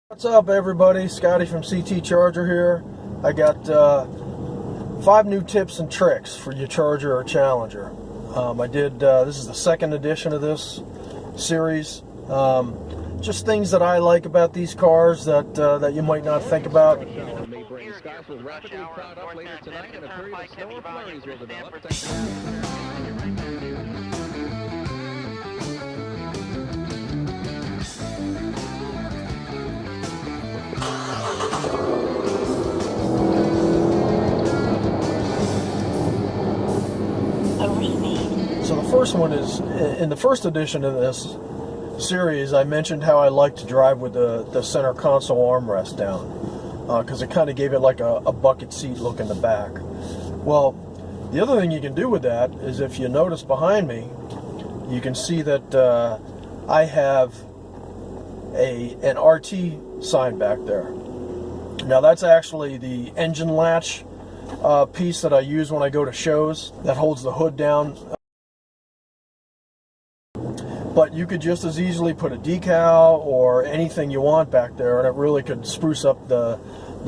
What's up, everybody? Scotty from CT Charger here. I got 5 new tips and tricks for your Charger or Challenger. This is the second edition of this series. Just things that I like about these cars that you might not think about. So the first one is, in the first edition of this series, I mentioned how I like to drive with the center console armrest down, because it kind of gave it like a bucket seat look in the back. Well, the other thing you can do with that is, if you notice behind me, you can see that I have an RT sign back there. Now that's actually the engine latch piece that I use when I go to shows, that holds the hood down. But you could just as easily put a decal or anything you want back there, and it really could spruce up the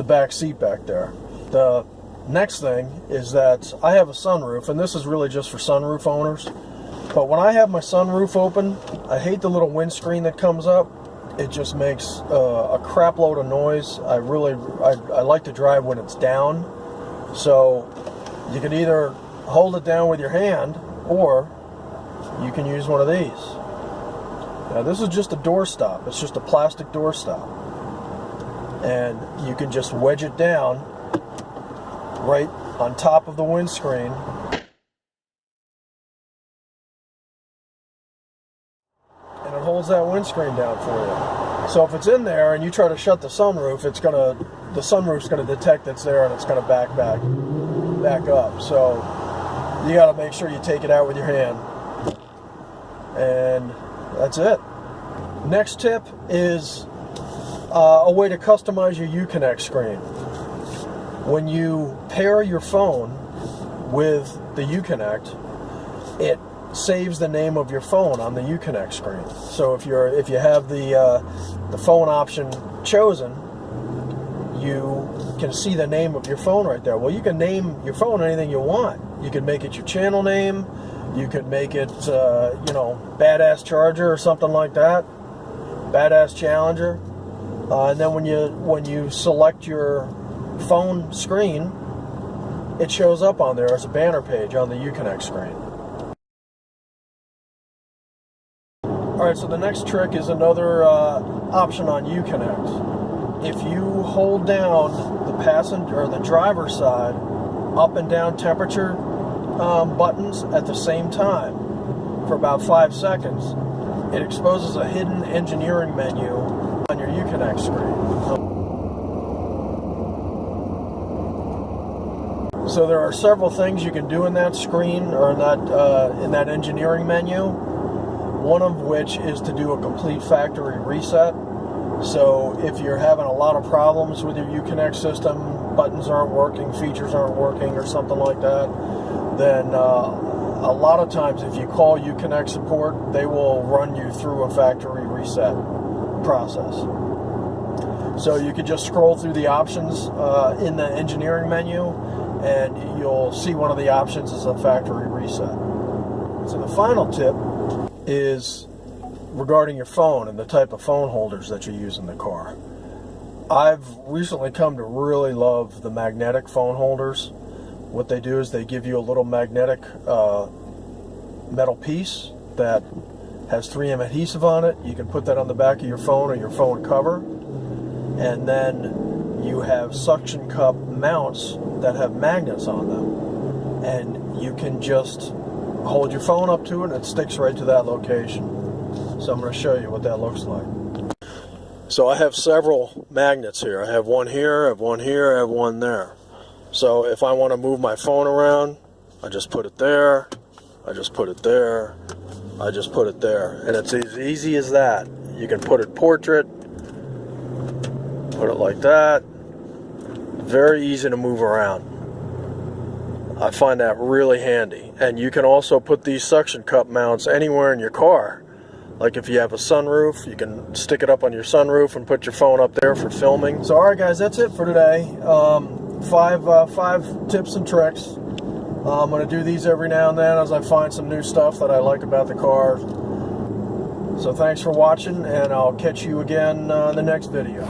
back seat back there. The next thing is that I have a sunroof, and this is really just for sunroof owners. But when I have my sunroof open, I hate the little windscreen that comes up. It just makes a crap load of noise. I like to drive when it's down. So you can either hold it down with your hand, or you can use one of these. Now this is just a doorstop. It's just a plastic doorstop. And you can just wedge it down right on top of the windscreen. And it holds that windscreen down for you. So if it's in there and you try to shut the sunroof, the sunroof's gonna detect it's there, and it's gonna back up. So you gotta make sure you take it out with your hand. And that's it. Next tip is a way to customize your Uconnect screen. When you pair your phone with the Uconnect, it saves the name of your phone on the Uconnect screen. So if you have the phone option chosen, you can see the name of your phone right there. Well, you can name your phone anything you want. You can make it your channel name. You could make it, Badass Charger or something like that. Badass Challenger. And then when you select your phone screen, it shows up on there as a banner page on the Uconnect screen. Alright, so the next trick is another option on Uconnect. If you hold down the driver's side up and down temperature buttons at the same time for about 5 seconds, it exposes a hidden engineering menu on your Uconnect screen. So there are several things you can do in that screen, or in that engineering menu. One of which is to do a complete factory reset. So if you're having a lot of problems with your Uconnect system, buttons aren't working, features aren't working, or something like that, then a lot of times if you call Uconnect support, they will run you through a factory reset process. So you could just scroll through the options in the engineering menu, and you'll see one of the options is a factory reset. So the final tip is regarding your phone and the type of phone holders that you use in the car. I've recently come to really love the magnetic phone holders. What they do is they give you a little magnetic metal piece that has 3M adhesive on it. You can put that on the back of your phone or your phone cover. And then you have suction cup mounts that have magnets on them. And you can just hold your phone up to it, and it sticks right to that location. So I'm going to show you what that looks like. So I have several magnets here. I have one here, I have one here, I have one there. So if I want to move my phone around, I just put it there, I just put it there, I just put it there. And it's as easy as that. You can put it portrait, put it like that. Very easy to move around. I find that really handy. And you can also put these suction cup mounts anywhere in your car. Like if you have a sunroof, you can stick it up on your sunroof and put your phone up there for filming. So alright guys, that's it for today. Five tips and tricks. I'm going to do these every now and then as I find some new stuff that I like about the car. So thanks for watching, and I'll catch you again in the next video.